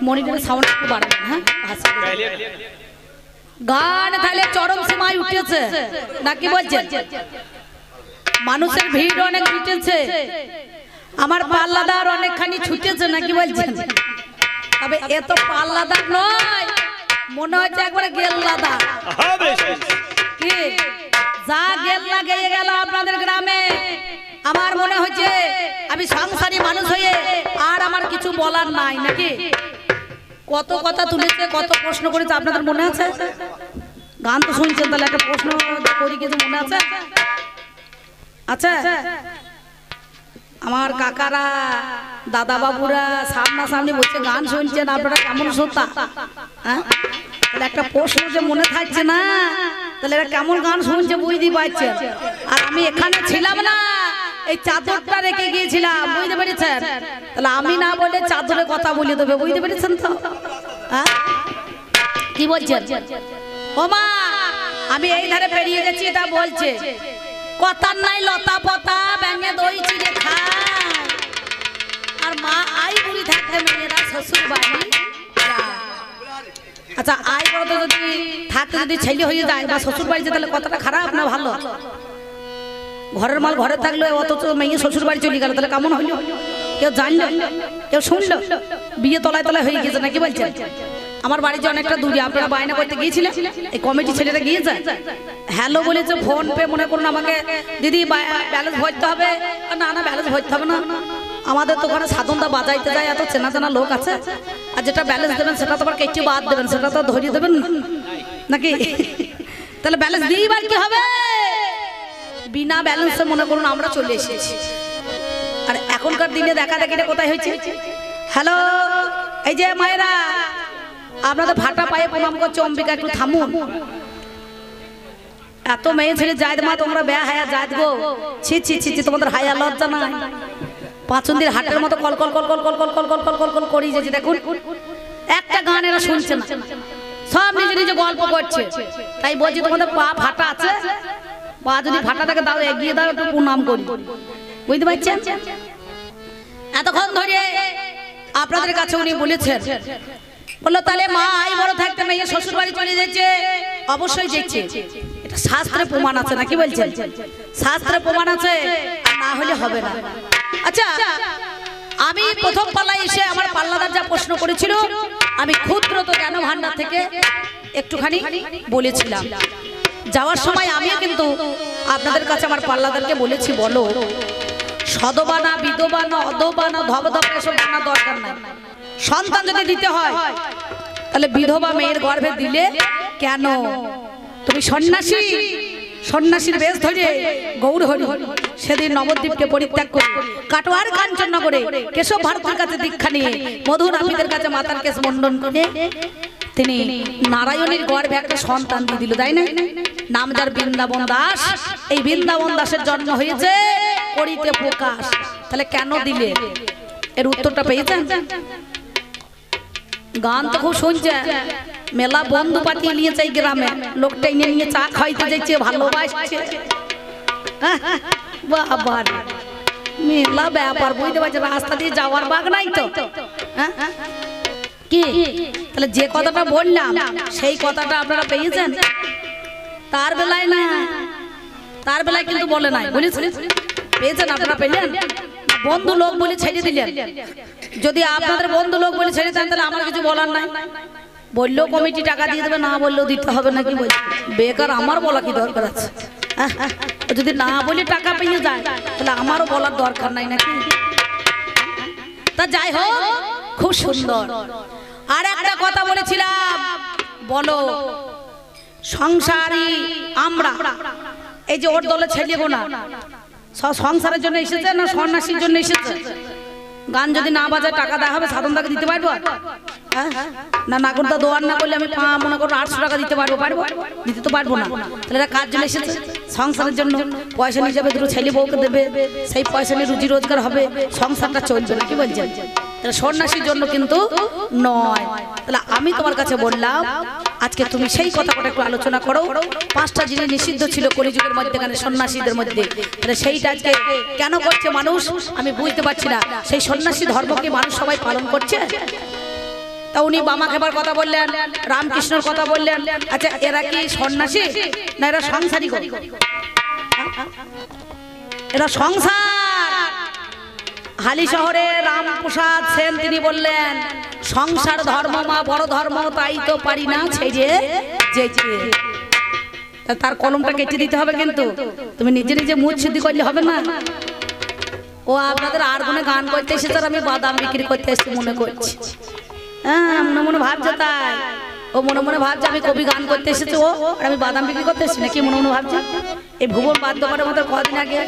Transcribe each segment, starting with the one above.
মনিটরের sound একটু বাড়াবেন। হ্যাঁ, গান তাহলে চরম সীমায় উঠেছে নাকি বলছেন? মানুষের ভিড় অনেক উঠেছে, আমার পাল্লাদার অনেকখানি ছুটেছে নাকি বলছেন? তবে এত পাল্লাদার নয়, মনে হচ্ছে একবারে গেল্লাদার। কি যা গেল্লা গেয়ে গেল আপনাদের গ্রামে, আমার মনে হচ্ছে আমি সংসারী মানুষ হয়ে আর আমার কিছু বলার নাই নাকি? কত কথা তুলেছে, কত প্রশ্ন করেছে, আপনাদের মনে আছে? গান তো শুনছেন, তাহলে একটা প্রশ্ন করি, কিছু মনে আছে? আচ্ছা, আমার কাকারা দাদা বাবুরা সামনাসামনি বসে গান শুনছেন, আপনারা কেমন শ্রোতা? হ্যাঁ, তাহলে একটা প্রশ্ন যে মনে থাকছে না, তাহলে এরা কেমন গান শুনছে বুঝতে পারছেন। আর আমি এখানে ছিলাম না, এই চাদরটা রেখে গিয়েছিলাম, বুঝতে পেরেছেন? তাহলে আমি না বলে চাদরে কথা বলে দেবে, বুঝতে পেরেছেন তো? হ্যাঁ, কি বলছেন? ও মা, আমি এই ধারে পেরিয়ে গেছি, এটা বলছে কথার নাই লতা পতা ব্যাঙে দই চিড়ে খায়, আর মা আই বুড়ি থাকতে মেয়েরা শ্বশুর বাড়ি। আচ্ছা, আই বড় যদি থাকতে যদি ছেলে হয়ে যায় বা শ্বশুর বাড়িতে, তাহলে কথাটা খারাপ না ভালো? ঘরের মাল ঘরে থাকলে অথচ মেয়ে শ্বশুর বাড়ি চলে গেল, তাহলে কেমন হইল? কেউ জানলো, কেউ শুনলো, বিয়ে তলায় তলায় হয়ে গেছে নাকি বলছেন? আমার বাড়ি যে অনেকটা দূরে, আপনারা বায়না করতে গিয়েছিলেন, এই কমিটি ছেলেরা গিয়েছে, হ্যালো বলেছে, ফোন পে মনে করুন আমাকে, দিদি ব্যালেন্স ভরতে হবে। না না, ব্যালেন্স ভরতে হবে না, আমাদের তো ওখানে সাধনটা বাজাইতে যায়, এত চেনা চেনা লোক আছে, আর যেটা ব্যালেন্স দেবেন সেটা তো আবার কেটে বাদ দেবেন, সেটা তো ধরিয়ে দেবেন নাকি? তাহলে ব্যালেন্স দিইবার কি হবে? বিনা ব্যালেন্সে মনে করুন আমরা চলে এসেছি। আর এখনকার দিনে দেখা দেখিটা কোথায় হয়েছে? হ্যালো, এই যে মায়েরা, আপনাদের ভাটা পায়ে প্রণাম করছে, অম্বিকা একটু থামুন। এত মেয়ে ছেলে জায়দ মা, তোমরা বেয়া হায়া জায়দ গো, ছি ছি ছি ছি, তোমাদের হায়া লজ্জা নাই? পাঁচন্দির হাটের মতো call call call call call call call call call call call করি যাচ্ছে, দেখুন একটা গান এরা শুনছে না, সব নিজে নিজে গল্প করছে। তাই বলছি তোমাদের পা ফাটা আছে, পা যদি ফাটা থাকে তাও এগিয়ে দাও, একটু প্রণাম করি, বুঝতে পারছেন? এতক্ষণ ধরে আপনাদের কাছে উনি বলেছেন, বললো তাহলে মা আই বড় থাকতে মেয়ে শ্বশুর বাড়ি চলে যাচ্ছে, অবশ্যই যাচ্ছে, এটা শাস্ত্রে প্রমাণ আছে নাকি বলছেন? শাস্ত্রে প্রমাণ আছে, না হলে হবে না। আচ্ছা, আমি প্রথম পাল্লায় এসে আমার পাল্লাদার যা প্রশ্ন করেছিল, আমি ক্ষুদ্র তো জ্ঞান ভান্ডার থেকে একটুখানি বলেছিলাম। যাওয়ার সময় আমিও কিন্তু আপনাদের কাছে আমার পাল্লাদারকে বলেছি, বলো সদবানা বিধবানা অধবানা ধবধব এসব জানা দরকার নাই, সন্তান যদি দিতে হয় তাহলে বিধবা মেয়ের গর্ভে দিলে কেন? তুমি সন্ন্যাসী, সন্ন্যাসীর বেশ ধরে গৌর হরি সেদিন নবদ্বীপকে পরিত্যাগ করে কাটোয়ার কাঞ্চননগরে কেশব ভারতের কাছে দীক্ষা নিয়ে মধু নাপিতের কাছে মাতার কেশ মন্ডন করে তিনি নারায়ণীর গর্ভে একটা সন্তান দিয়ে দিল, তাই না? নাম যার বৃন্দাবন দাস। এই বৃন্দাবন দাসের জন্ম হয়েছে করিতে প্রকাশ। তাহলে কেন দিলে? এর উত্তরটা পেয়েছেন? গান তো খুব শুনছে, মেলা বন্ধু পাঠিয়ে নিয়েছে এই গ্রামে, লোকটা এনে নিয়ে চা খাইতে যাচ্ছে, ভালোবাসছে, বাবা মেলা ব্যাপার, বুঝতে পারছে? রাস্তা দিয়ে যাওয়ার বাগ নাই তো, কি? তাহলে যে কথাটা বললাম সেই কথাটা আপনারা পেয়েছেন? তার বেলায় না, তার বেলায় কিন্তু বলে নাই, বুঝেছেন? পেয়েছেন আপনারা? পেলেন? বন্ধু লোক বলে ছেড়ে দিলেন। যদি আপনাদের বন্ধু লোক বলে ছেড়ে দেন তাহলে আমার কিছু বলার নাই, বললেও কমিটি টাকা দিয়ে দেবে, না বললেও দিতে হবে নাকি? বলছি বেকার, আমার বলা কি দরকার আছে? যদি না বলে টাকা পেয়ে যায় তাহলে আমারও বলার দরকার নাই নাকি? তা যাই হোক, খুব সুন্দর। আর একটা কথা বলেছিলাম, বলো সংসারী আমরা, এই যে ওর দলে ছেলে গোনা সংসারের জন্য এসেছে না সন্ন্যাসীর জন্য এসেছে? গান যদি না বাজায় টাকা দেওয়া হবে, সাধনটাকে দিতে পারবো? না নাগরদা দোয়ার না করলে আমি মনে করো 800 টাকা দিতে পারবো? দিতে তো পারবো না। তাহলে এরা কার জন্য এসেছে? সংসারের জন্য। পয়সা নিয়ে যাবে, দুটো ছেলে বউকে দেবে, সেই পয়সা নিয়ে রুজি রোজগার হবে, সংসারটা চলবে নাকি বলছেন? তাহলে সন্ন্যাসীর জন্য কিন্তু নয়। তাহলে আমি তোমার কাছে বললাম, আজকে তুমি সেই কথাটা একটু আলোচনা করো। 5টা জিনিস নিষিদ্ধ ছিল কলিযুগের মধ্যেখানে সন্ন্যাসীদের মধ্যে, তাহলে সেইটা আজকে কেন করছে মানুষ আমি বুঝতে পারছি না। সেই সন্ন্যাসী ধর্মকে মানুষ সবাই পালন করছে? তা তা উনি বামা খেবার কথা বললেন, রামকৃষ্ণর কথা বললেন। আচ্ছা এরা কি সন্ন্যাসী না এরা সংসারী? এরা সংসার। হালি শহরে রামপ্রসাদ সেন তিনি বললেন, সংসার ধর্ম মা বড় ধর্ম, তাই তো পারি না ছেড়ে যেতে। তার কলমটা কেটে দিতে হবে, কিন্তু তুমি নিজে নিজে মুখ শুদ্ধি করলে হবে না। ও আপনাদের আর কোনো গান করতে এসেছে, আমি বাদাম বিক্রি করতে এসেছি মনে করছি। হ্যাঁ মনে মনে ভাবছে তাই, ও মনে মনে ভাবছে আমি কবি গান করতে এসেছে ও, আর আমি বাদাম বিক্রি করতে এসেছি নাকি মনে মনে ভাবছে। এই ভুবন বাদ্য করার মতো কদিন আগে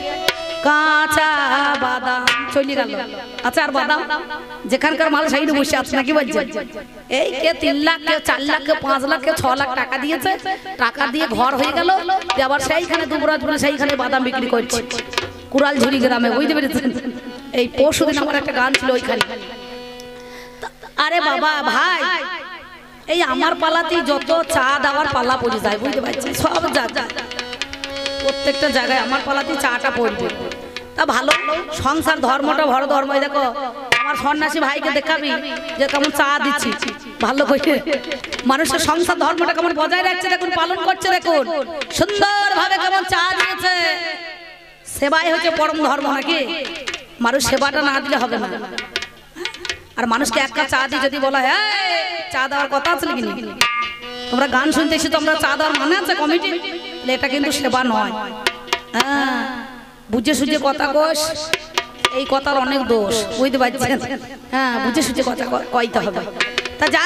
কাঁচা বাদাম চলে গেল। আচ্ছা আর বাদাম যেখানকার মাল সাইডে বসে আছে নাকি বলছে, এই কে 3 লাখ, কে 4 লাখ, কে 5 লাখ, কে 6 লাখ টাকা দিয়েছে, টাকা দিয়ে ঘর হয়ে গেল, আবার সেইখানে দুবরাজপুরে সেইখানে বাদাম বিক্রি করছে কুড়ালঝুরি গ্রামে, বুঝতে পেরেছেন? এই পরশুদিন আমার একটা গান ছিল ওইখানে। আরে বাবা ভাই, এই আমার পালাতেই যত চা দেওয়ার পালা পড়ে যায়, বুঝতে পারছেন? সব জায়গা প্রত্যেকটা জায়গায় আমার পালাতেই চাটা পড়বে। তা ভালো, সংসার ধর্মটা বড় ধর্ম। দেখো আমার সন্ন্যাসী ভাইকে দেখাবি যে কেমন চা দিচ্ছি ভালো করে, মানুষের সংসার ধর্মটা কেমন বজায় রাখছে দেখুন, পালন করছে দেখুন, সুন্দর ভাবে কেমন চা দিয়েছে। সেবাই হচ্ছে পরম ধর্ম নাকি? মানুষ সেবাটা না দিলে হবে না। আর মানুষকে এক কাপ চা দিয়ে যদি বলা হয় চা দেওয়ার কথা আছে নাকি, তোমরা গান শুনতে এসে তোমরা চা দেওয়ার মানে আছে কমিটি, এটা কিন্তু সেবা নয়। হ্যাঁ বুঝে সুঝে কথা কোষ, এই কথার অনেক দোষ, বুঝতে পারছেন? হ্যাঁ বুঝে সুঝে কথা কইতে হবে। তা যা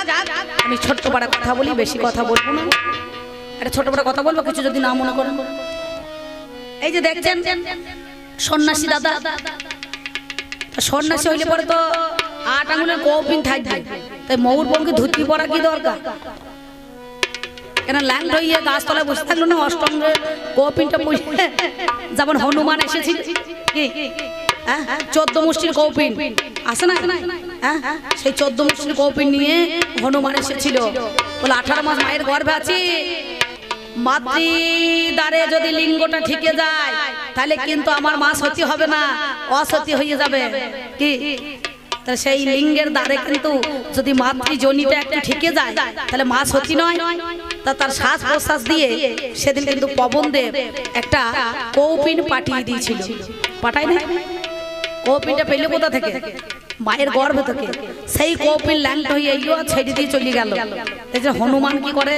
আমি ছোট্ট পাড়া কথা বলি, বেশি কথা বলবো না। একটা ছোট পাড়া কথা বলবো, কিছু যদি না মনে করেন। এই যে দেখছেন সন্ন্যাসী দাদা, সন্ন্যাসী হইলে পরে তো 8 আঙুলের কৌপিন থাকবে, তাই ময়ূর বঙ্গে ধুতি পরা কি দরকার? কেন ল্যান্ড হইয়ে গাছতলায় বসে থাকলো না, অষ্টঙ্গের কৌপিনটা বসে, যেমন হনুমান এসেছিল কি 14 মুষ্টির কৌপিন আছে না, সেই 14 মুষ্টির কৌপিন নিয়ে হনুমান এসেছিল, বলে 18 মাস মায়ের গর্ভে আছি, মাতৃদ্বারে যদি লিঙ্গটা ঠিকে যায় তাহলে কিন্তু আমার মা সতী হবে না, অসতী হয়ে যাবে কি। সেই লিঙ্গের দ্বারে কিন্তু যদি মাতৃজনিটা একটু ঠিকে যায় তাহলে মা সতী নয়। তা তার শ্বাস প্রশ্বাস দিয়ে সেদিন কিন্তু পবনদেব একটা কৌপিন পাঠিয়ে দিয়েছিল, পাঠায় না? কৌপিনটা পেলে কোথা থেকে? মায়ের গর্ভ থেকে। সেই কৌপিন ল্যাংট হয়ে এলো, ছেড়ে দিয়ে চলে গেল। এই যে হনুমান কি করে,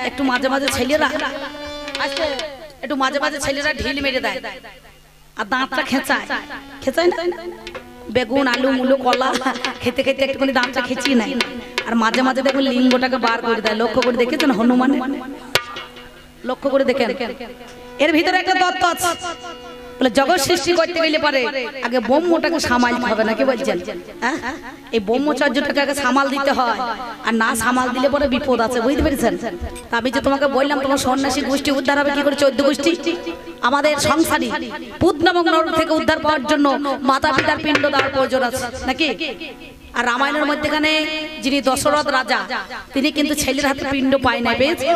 একটু মাঝে মাঝে ছেলেরা একটু মাঝে মাঝে ছেলেরা ঢিল মেরে দেয় আর দাঁতটা খেঁচায়, খেঁচায় না? বেগুন আলু মুলো কলা খেতে খেতে একটুখানি দাঁতটা খেঁচিয়ে নেয়, আর মাঝে মাঝে দেখুন লিঙ্গটাকে বার করে দেয়। লক্ষ্য করে দেখেছেন হনুমান? লক্ষ্য করে দেখেন, এর ভিতরে একটা তত্ত্ব আছে। বলে জগৎ সৃষ্টি করতে গেলে পারে আগে ব্রহ্মটাকে সামালতে হবে, নাকি বলছেন? এই ব্রহ্মচর্যটাকে আগে সামাল দিতে হয়, আর না সামাল দিলে পরে বিপদ আছে, বুঝতে পেরেছেন? আমি যে তোমাকে বললাম তোমার সন্ন্যাসী গোষ্ঠী উদ্ধার হবে কি করে, 14 গোষ্ঠী। আমাদের সংসারী পুত নামক নরক থেকে উদ্ধার পাওয়ার জন্য মাতা পিতার পিণ্ড দেওয়ার প্রয়োজন আছে নাকি? আর রামায়ণের মধ্যেখানে যিনি দশরথ রাজা, তিনি কিন্তু ছেলের হাতে পিণ্ড পায় না, পেয়েছে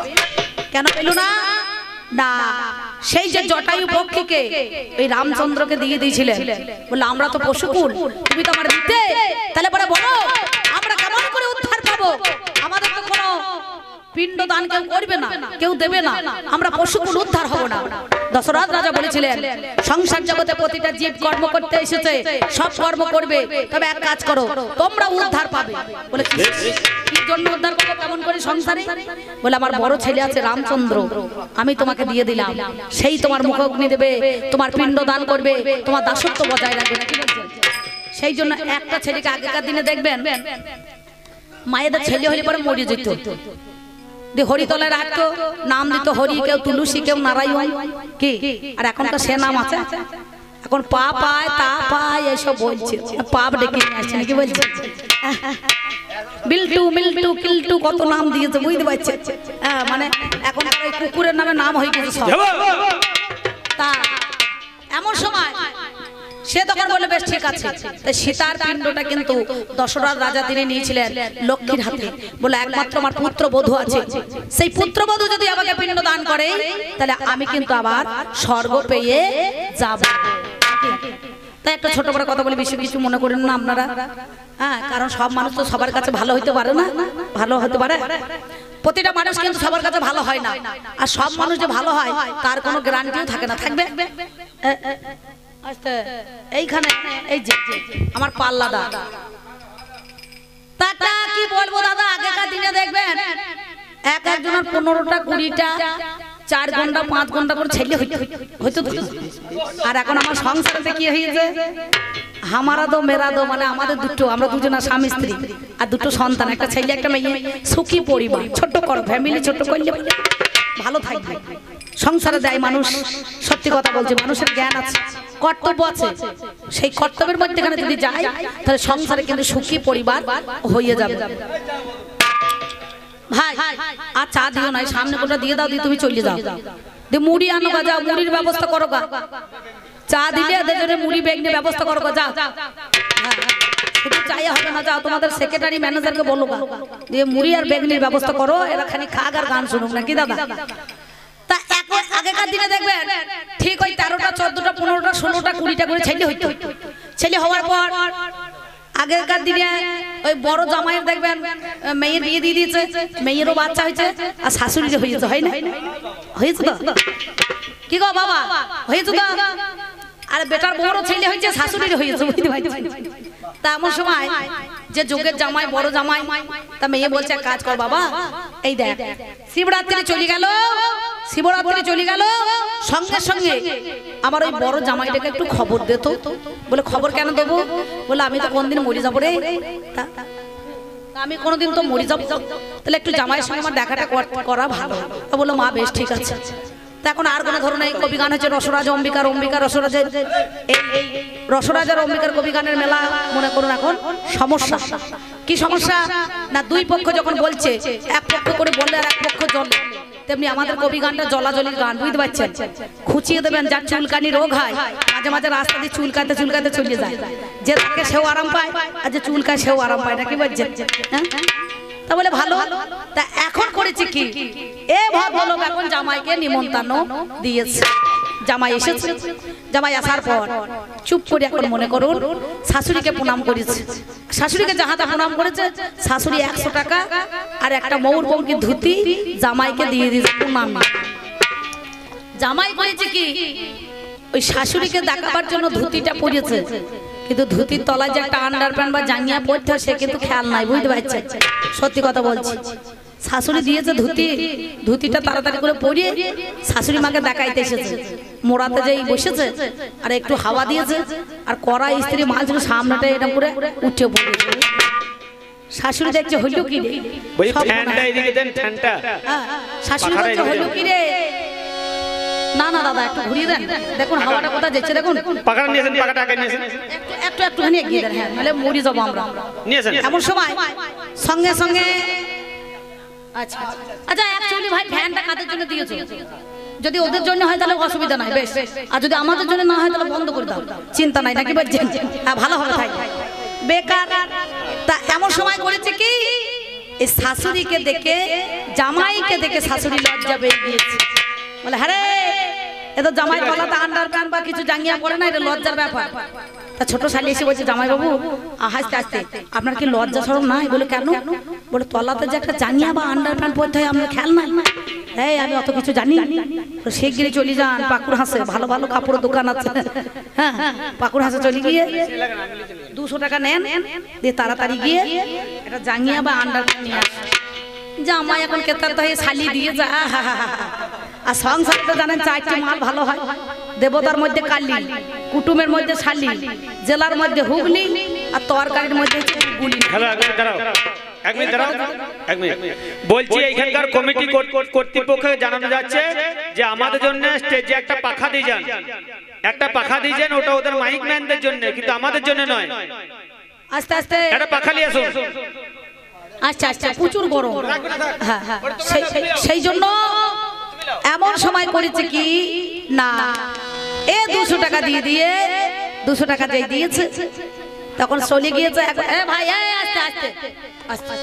কেন পেল না? না, সেই যে জটায়ু পক্ষীকে এই রামচন্দ্রকে দিয়ে দিয়েছিলেন, বলে আমরা তো পশুকুল, তুমি তো আমার দিতে, তাহলে পরে বলো আমরা কেমন করে উদ্ধার পাবো? আমাদের তো কোনো পিণ্ড দান কেউ করবে না, কেউ দেবে না, আমরা পশুকুল উদ্ধার হব না। দশরথ রাজা বলেছিলেন সংসার জগতে প্রতিটা জীব কর্ম করতে এসেছে, সব কর্ম করবে, তবে এক কাজ করো তোমরা উদ্ধার পাবে। বলে কি জন্য উদ্ধার করবো, কেমন করে সংসারে? বলে আমার বড় ছেলে আছে রামচন্দ্র, আমি তোমাকে দিয়ে দিলাম, সেই তোমার মুখ অগ্নি দেবে, তোমার পিণ্ড দান করবে, তোমার দাসত্ব বজায় রাখবে, নাকি বলছেন? সেই জন্য একটা ছেলেকে আগেকার দিনে দেখবেন মায়েদের ছেলে হলে পরে মরে যেত, হরিতলায় রাখতো, নাম দিত হরি, কেউ তুলসী, কেউ নারায়ণ কি। আর এখনকার সে নাম আছে, এখন পা পায় তা পায় এসব বলছে, পাপ ডেকে নিয়ে আসছে, নাকি বলছে? বিল্টু মিল্টু কিল্টু কত নাম দিয়েছে, বুঝতে পারছে? মানে এখন কুকুরের নামে নাম হয়ে গেছে সব। তা এমন সময় সে তখন বলে বেশ ঠিক আছে, তাই সীতার পিণ্ডটা কিন্তু দশরথ রাজা তিনি নিয়েছিলেন লক্ষ্মীর হাতে। বলে একমাত্র আমার পুত্রবধূ আছে, সেই পুত্রবধূ যদি আমাকে পিণ্ড দান করে তাহলে আমি কিন্তু আবার স্বর্গ পেয়ে যাব। তাই একটা ছোট বড় কথা বলে বেশি কিছু মনে করেন না আপনারা। হ্যাঁ, কারণ সব মানুষ তো সবার কাছে ভালো হইতে পারে না, ভালো হতে পারে প্রতিটা মানুষ কিন্তু সবার কাছে ভালো হয় না, আর সব মানুষ যে ভালো হয় তার কোনো গ্যারান্টিও থাকে না। থাকবে এইখানে এই যে আমার পাল্লা দাদা, তাটা কি বলবো দাদা, আগেকার দিনে দেখবেন এক একজনের 15টা 20টা 4 ঘন্টা 5 ঘন্টা করে ছেলে হইতো। আর এখন আমার সংসারে কি হয়েছে, হামারা দো মেরা দো, মানে আমাদের দুটো, আমরা দুজনা স্বামী স্ত্রী আর দুটো সন্তান, একটা ছেলে একটা মেয়ে, সুখী পরিবার, ছোট্ট করো ফ্যামিলি, ছোট্ট করলে ভালো থাকবে, সংসারে দেয় মানুষ। সত্যি কথা বলছে, মানুষের জ্ঞান আছে, কর্তব্য আছে, সেই কর্তব্যের মধ্যেখানে যদি যায় তাহলে সংসারে কিন্তু সুখী পরিবার হয়ে যাবে। ভাই আর চা দিও না, সামনে কোটা দিয়ে দাও, দিয়ে তুমি চলে যাও, দিয়ে মুড়ি আনো গা, যাও মুড়ির ব্যবস্থা করো গা, চা দিলে এদের জন্য মুড়ি বেগনে ব্যবস্থা করো গা, যাও। শুধু চাই হবে না, যাও তোমাদের সেক্রেটারি ম্যানেজারকে বলো গা, দিয়ে মুড়ি আর বেগনির ব্যবস্থা করো, এরা খালি খাক আর গান শুনুক নাকি দাদা। তা এখন আগেকার দিনে দেখবেন ঠিক ওই 13টা 14টা 15টা 16টা 20টা করে ছেলে হইতো। ছেলে হওয়ার পর আগেকার দিনে ওই বড় জামাইয়ের দেখবেন মেয়ের বিয়ে দিয়ে দিয়েছে, মেয়েরও বাচ্চা হয়েছে, আর শাশুড়ি হয়েছে, হয় না? হয়েছে তো কি গো বাবা, হয়েছে তো। আর বেটার বড় ছেলে হয়েছে, শাশুড়ির হয়েছে, বুঝতে পারছি। তা এমন সময় যে যুগের জামাই, বড় জামাই, তা মেয়ে বলছে কাজ কর বাবা, এই দেখ শিবরাত্রি চলে গেল, শিবরাত্রি চলে গেল, সঙ্গে সঙ্গে আমার ওই বড় জামাইটাকে একটু খবর দে তো। বলে খবর কেন দেবো? বলে আমি তো কোনদিন মরে যাবো রে, আমি কোনোদিন তো মরে যাবো, তাহলে একটু জামাইয়ের সঙ্গে আমার দেখাটা করা ভালো। তা বললো মা বেশ ঠিক আছে। তা এখন আর কোনো ধরনের কবি গান হচ্ছে রসরাজ অম্বিকার, অম্বিকা রসরাজের, এই রসরাজ আর অম্বিকার কবি গানের মেলা মনে করুন। এখন সমস্যা কি সমস্যা না, দুই পক্ষ যখন বলছে, এক পক্ষ করে বললে আর এক পক্ষ জল, তেমনি আমাদের কবি গানটা জলাজলির গান, বুঝতে পারছেন? খুঁচিয়ে দেবেন, যার চুলকানি রোগ হয় মাঝে মাঝে রাস্তা দিয়ে চুলকাতে চুলকাতে চলে যায়, যে তাকে সেও আরাম পায় আর যে চুলকায় সেও আরাম পায়, নাকি বলছেন? হ্যাঁ, তা বলে ভালো। তা এখন করেছি কি, এ ভদ্রলোক এখন জামাইকে নিমন্ত্রণ দিয়েছে, জামাই এসেছে। জামাই আসার পর চুপ করে এখন মনে করুন শাশুড়িকে প্রণাম করেছে, শাশুড়িকে যাহাতে প্রণাম করেছে, শাশুড়ি 100 টাকা আর একটা ময়ূরপঙ্খী ধুতি জামাইকে দিয়ে দিয়েছে প্রণাম। জামাই করেছে কি, ওই শাশুড়িকে দেখাবার জন্য ধুতিটা পরিয়েছে, কিন্তু ধুতির তলায় যে একটা আন্ডার প্যান্ট বা জাঙ্গিয়া পরতে হয় সে কিন্তু খেয়াল নাই, বুঝতে পারছেন? সত্যি কথা বলছি, শাশুড়ি দিয়েছে ধুতি, ধুতিটা তাড়াতাড়ি করে পরিয়ে শাশুড়ি মাকে দেখাইতে এসেছে, মোড়াতে যেই বসেছে আর একটু হাওয়া দিয়েছে, আর কড়া স্ত্রী মাল ছিল সামনেটা এটা করে উঠে পড়েছে। শাশুড়ি দেখছে হইল কি রে, শাশুড়ি দেখছে হইল কি রে, না না দাদা একটু ঘুরিয়ে দেন, দেখুন হাওয়াটা কোথায় যাচ্ছে, দেখুন একটু একটুখানি এগিয়ে দেন, হ্যাঁ নাহলে মরে যাবো আমরা। এমন সময় সঙ্গে সঙ্গে আচ্ছা আচ্ছা অ্যাকচুয়ালি ভাই ফ্যানটা কাদের জন্য দিয়েছো? যদি ওদের জন্য হয় তাহলে অসুবিধা নাই, বেশ, আর যদি আমাদের জন্য না হয় তাহলে বন্ধ করে দাও, চিন্তা নাই, নাকি বলছেন? হ্যাঁ ভালো হবে তাই, বেকার। তা এমন সময় করেছে কি, এই শাশুড়িকে দেখে, জামাইকে দেখে শাশুড়ি লজ্জা পেয়ে গিয়েছে, বলে হ্যাঁ রে এ তো জামাই গলাতে আন্ডার প্যান্ট বা কিছু জাঙ্গিয়া পরে না, এটা লজ্জার ব্যাপার। তা ছোট শালি এসে বলছে জামাই বাবু হাসতে হাসতে, আপনার কি লজ্জা শরম নাই? বলে কেন? বলে তলাতে যে একটা জাঙ্গিয়া বা আন্ডার প্যান্ট পরতে হয় আমরা খেয়াল নাই, এই আমি অত কিছু জানি। শিগগিরি চলে যান পাকুর হাসে, ভালো ভালো কাপড়ের দোকান আছে, হ্যাঁ পাকুর হাসে চলে গিয়ে 200 টাকা নেন, দিয়ে তাড়াতাড়ি গিয়ে একটা জাঙ্গিয়া বা আন্ডার প্যান্ট নিয়ে আসে। জামাই এখন কেতার হয়ে শালি দিয়ে যা, আর সংসারে তো জানেন 4টি মাল ভালো হয়, দেবতার মধ্যে কালি, কুটুমের মধ্যে শালি, জেলার মধ্যে হুগলি, আর তরকারির মধ্যে গুলি। বলছি এইখানকার কমিটি কর্তৃপক্ষকে জানানো যাচ্ছে যে আমাদের জন্য স্টেজে একটা পাখা দিয়ে যান, একটা পাখা দিয়ে যান, ওটা ওদের মাইক ম্যানদের জন্য, কিন্তু আমাদের জন্য নয়। আস্তে আস্তে একটা পাখা নিয়ে আসুন। আচ্ছা আচ্ছা প্রচুর গরম, হ্যাঁ হ্যাঁ সেই জন্য এমন সময় করেছে কি না, এ 200 টাকা দিয়ে দিয়ে 200 টাকা যেই দিয়েছে তখন চলে গিয়েছে। ভাই আস্তে আস্তে আস্তে,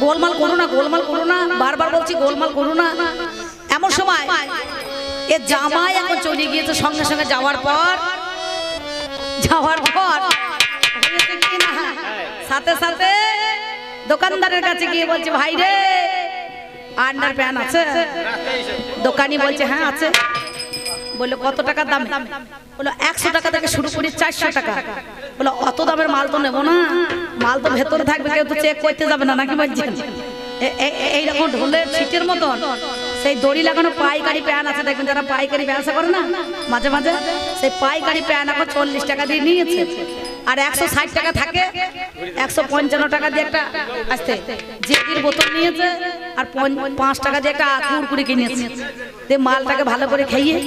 গোলমাল করো না, গোলমাল করো না, বারবার বলছি গোলমাল করো না। এমন সময় এ জামাই এখন চলে গিয়েছে, সঙ্গে সঙ্গে যাওয়ার পর হয়েছে কি না, সাথে সাথে দোকানদারের কাছে গিয়ে বলছে ভাই রে আন্ডার প্যান্ট আছে? দোকানি বলছে হ্যাঁ আছে। বললো কত টাকা দাম? বললো 100 টাকা থেকে শুরু করি 400 টাকা। বললো অত দামের মাল তো নেবো না, মাল তো ভেতরে থাকবে, কেউ তো চেক করতে যাবে না নাকি বলছেন? এইরকম ঢোলের ছিটের মতন সেই দড়ি লাগানো পাইকারি প্যান আছে, দেখবেন যারা পাইকারি ব্যবসা করে না মাঝে মাঝে, সেই পাইকারি প্যান এখন 40 টাকা দিয়ে নিয়েছে। আর 160 টাকা থাকে, 155 টাকা দিয়ে একটা আসতে জেটির বোতল নিয়েছে, আর 5 টাকা দিয়ে একটা কুরকুরি কিনেছে। দিয়ে মালটাকে ভালো করে খাইয়ে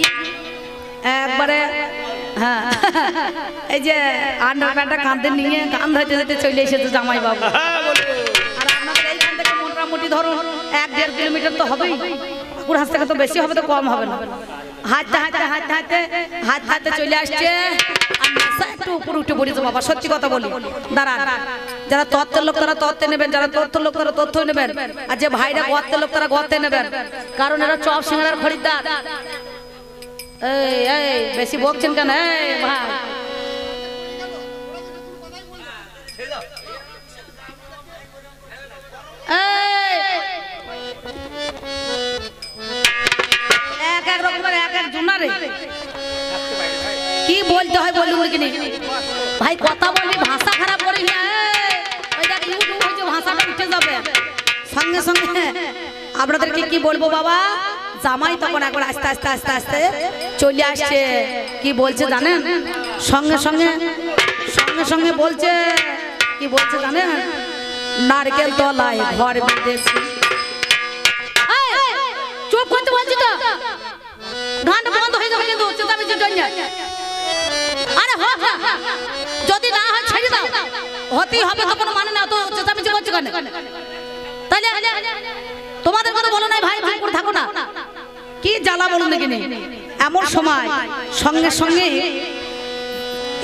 একবারে হ্যাঁ এই যে আন্ডার প্যান্টটা কাঁধে নিয়ে কান ধরতে ধরতে চলে এসেছে জামাই বাবু। আর আপনাদের এইখান থেকে মোটামুটি ধরুন 1-1.5 কিলোমিটার তো হবেই, পুরহাট থেকে তো বেশি হবে, তো কম হবে না। হাঁটতে হাঁটতে হাঁটতে হাঁটতে হাঁটতে হাঁটতে চলে আসছে। একটু উপরে উঠে পড়েছে বাবা, সত্যি কথা বলি। দাঁড়ান, যারা তত্ত্বের লোক তারা তত্ত্বে নেবেন, যারা তথ্যের লোক তারা তথ্য নেবেন, আর যে ভাইরা গর্তের লোক তারা গর্তে নেবেন, কারণ এরা চপ সিঙ্গারার খরিদ্দার। এই এই বেশি বকছেন কেন? এই ভাই এক এক রকমের এক এক জুনারে কি বলতে হয় বলুন দেখিনি ভাই, কথা বলবি ভাষা খারাপ করিস না। ওই দেখ ইউটিউব হয়েছে, ভাষাটা উঠে যাবে সঙ্গে সঙ্গে। আপনাদেরকে কি বলবো বাবা, জামাই তখন একবার আস্তে আস্তে আস্তে আস্তে চলে আসছে। কি বলছে জানেন? সঙ্গে সঙ্গে সঙ্গে সঙ্গে বলছে, কি বলছে জানেন? নারকেল তলায় ঘর বেঁধেছি। চুপ করতে বলছি তো, গানটা বন্ধ হয়ে যাবে কিন্তু চেঁচামেচির জন্য। আরে যদি না হয় ছেড়ে দাও, হতেই হবে তো, কোনো মানে না তো চেঁচামেচি করছে কেন? তাহলে তোমাদের কথা বলো নাই ভাই, চুপ করে থাকো না। কি জ্বালা বলুন দেখিনি। এমন সময় সঙ্গে সঙ্গে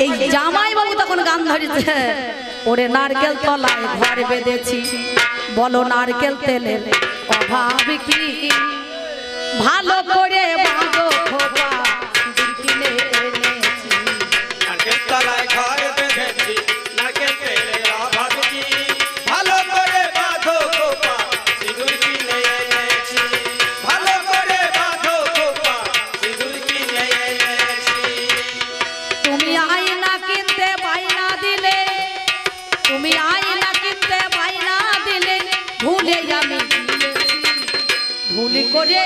এই জামাই বাবু তখন গান ধরেছে, ওরে নারকেল তলায় ঘর বেঁধেছি, বলো নারকেল তেলের অভাব কি, ভালো করে বাঁধো খোপা কিনে এনেছি। নারকেল তলায় ঘর বেঁধেছি, নারকেল তেলের অভাব কি, ভালো করে বাঁধো খোপা সিঁদুর কিনে এনেছি, ভালো করে বাঁধো খোপা সিঁদুর কিনে এনেছি। তুমি আয়না কিনতে বাইনা দিলে, তুমি আয়না কিনতে বাইনা দিলে, ভুলে আমি দিয়েছি, ভুল করে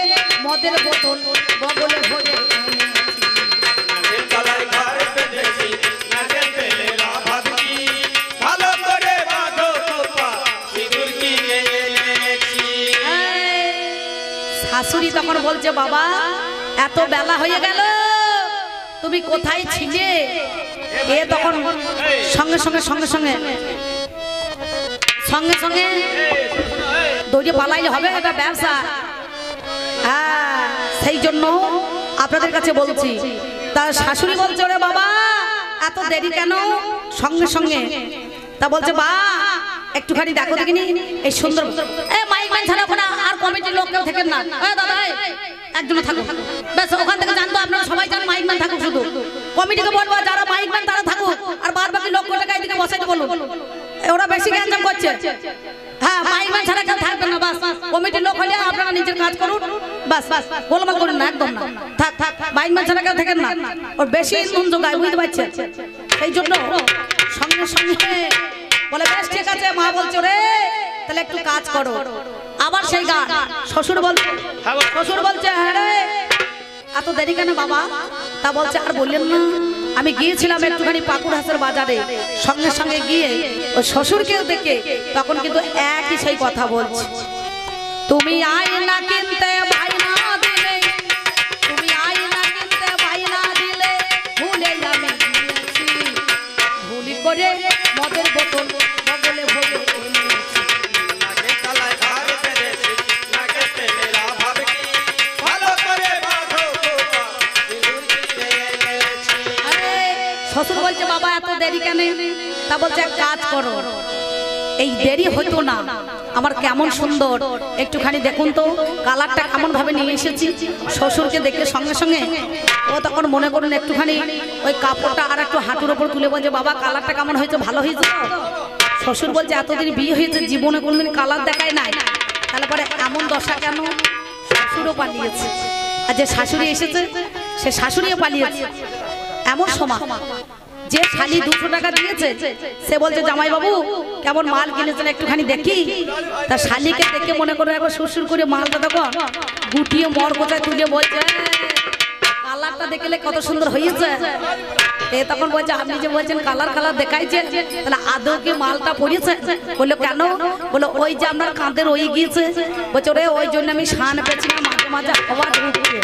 মদের বোতল বগলে ভরে এনেছি। নারকেল তলায় ঘর বেঁধেছি, নারকেল তেলের অভাব কি, ভালো করে বাঁধো খোপা সিঁদুর কিনে এনেছি। শাশুড়ি তখন বলছে বাবা এত বেলা হয়ে গেল, তুমি কোথায় ছিলে? এ তখন সঙ্গে সঙ্গে সঙ্গে সঙ্গে সঙ্গে সঙ্গে দৌড়ে পালাইলে হবে, এটা ব্যবসা। হ্যাঁ সেই জন্য আপনাদের কাছে বলছি। তার শাশুড়ি বলছে ওরে বাবা এত দেরি কেন? সঙ্গে সঙ্গে তা বলছে বা একটুখানি দেখো দেখিনি এই সুন্দর মাইক ম্যান ছাড়া ওখানে আর কমিটির লোক কেউ থাকেন না। দাদা একজন থাকুক ব্যাস, ওখান থেকে জানতো আপনারা সবাই জান মাইক ম্যান থাকুক, শুধু কমিটিকে বলবো যারা মাইক ম্যান তারা থাকুক, আর বাদ বাকি লোক টাকা এদিকে বসাইতে বলুন। ওরা বেশি গ্যাঞ্জাম করছে। হ্যাঁ মাইক ম্যান ছাড়া কেউ থাকবেন না, বাস কমিটির লোক হলে আপনারা নিজের কাজ করুন, বাস বাস গোলমাল করুন না, একদম না, থাক থাক মাইক ম্যান ছাড়া কেউ থাকেন না। ওর বেশি ইন্ধন যোগায়, বুঝতে পারছেন? সেই জন্য সঙ্গে সঙ্গে বলে বেশ ঠিক আছে। মা বলছো রে তাহলে একটু কাজ করো। আবার সেই গান শ্বশুর বলছে, শ্বশুর বলছে হ্যাঁ রে এত দেরি কেন বাবা? তা বলছে আর বললেন না, আমি গিয়েছিলাম একটুখানি পাকুড়হাটের বাজারে, সঙ্গে সঙ্গে গিয়ে ও শ্বশুরকেও দেখে তখন কিন্তু একই সেই কথা বলছে, তুমি আয়না কিনতে বাইনা দিলে, তুমি আয়না কিনতে বাইনা দিলে, ভুলে আমি দিয়েছি, ভুল করে মদের বোতল বগলে ভরে এনেছি। নারকেল তলায় ঘর বেঁধেছি, নারকেল তেলের অভাব কি, ভালো করে বাঁধো খোপা সিঁদুর কিনে এনেছি। শ্বশুর বলছে বাবা এত দেরি কেন? তা বলছে এক কাজ করো, এই দেরি হতো না, আমার কেমন সুন্দর একটুখানি দেখুন তো কালারটা কেমন ভাবে নিয়ে এসেছি। শ্বশুরকে দেখে সঙ্গে সঙ্গে ও তখন মনে করুন একটুখানি ওই কাপড়টা আর একটু হাঁটুর ওপর তুলে বলছে বাবা কালারটা কেমন হয়েছে, ভালো হয়েছে? শ্বশুর বলছে এতদিন বিয়ে হয়েছে জীবনে কোনোদিন কালার দেখায় নাই, তাহলে পরে এমন দশা কেন? শ্বশুরও পালিয়েছে, আর যে শাশুড়ি এসেছে সে শাশুড়িও পালিয়েছে। এমন সময় যে শালি 200 টাকা দিয়েছে সে বলছে জামাই বাবু কেমন মাল কিনেছেন একটুখানি দেখি। তা শালিকে দেখে মনে করো একবার শ্বশুর করে মালটা তখন গুটিয়ে মর কোথায় তুলে বলছে কালারটা দেখলে কত সুন্দর হয়েছে। এ তখন বলছে আপনি যে বলছেন কালার কালার দেখাইছে, তাহলে আদৌ কি মালটা পড়েছে? বললো কেন? বললো ওই যে আপনার কাঁধে রয়ে গিয়েছে। বলছে ওরে ওই জন্য আমি শান পেয়েছি না, মাঝে মাঝে আবার ঢুকে